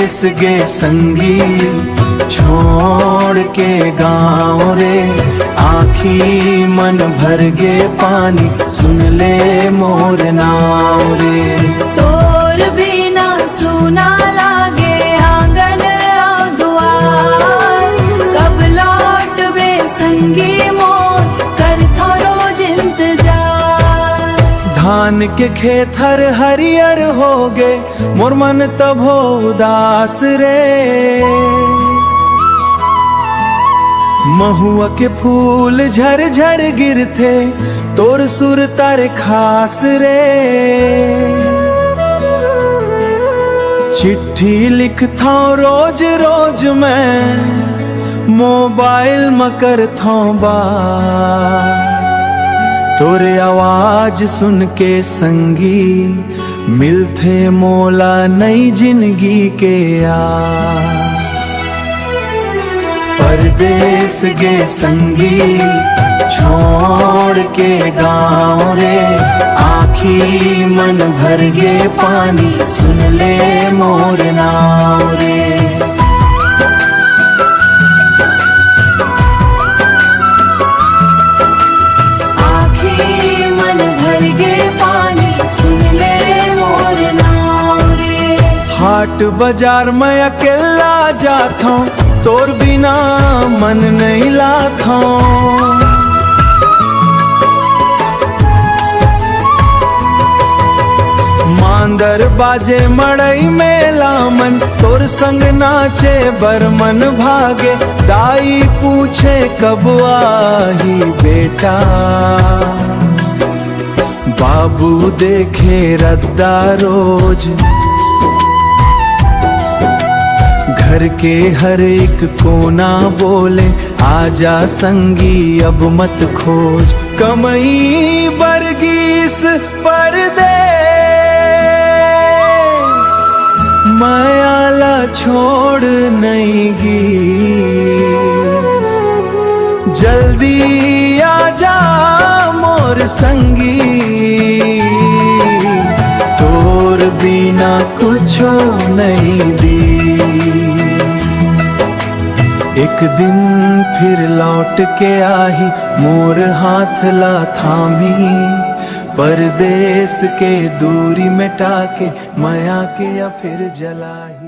परदेस गे संगी छोड़ के गाँव रे, आँखी मन भर गे पानी सुन ले मोर नाव रे। तोर बिना सुना लागे आंगन और दुआर, कब लौट बे संगी मोर करथो रोज इंतजार। धान के खेत हर हरियर हो गे, मोर मन तब हो उदास रे। महुआ के फूल झर झर गिरथे, तोर सुर तारे खास रे। चिट्ठी लिखता रोज रोज मैं, मोबाइल में करता बात। तोरे आवाज सुन के संगी मिलथे मोला नई जिंदगी के आस। परदेस गे संगी छोड़ के गाँव रे, आँखी मन भर गे पानी सुन ले मोर नाव रे। आँखी मन भर गे पानी सुन ले मोर नाव रे। हाट बाजार में अकेला जाता, तोर बिना मन नहीं लाता। मांदर बाजे मड़ई में लामन, तोर संग नाचे बरमन भागे। दाई पूछे कब आही बेटा, बाबू देखे रद्दा रोज। घर के हर एक कोना बोले आजा संगी अब मत खोज। कमई बरगीस परदेस मायाला छोड़ नहीं गीस। जल्दी आजा मोर संगी, तोर बिना कुछो नहीं दी। एक दिन फिर लौट के आही, मोर हाथ ला थामी। परदेस के दूरी मिटा के माया के या फिर जलाही।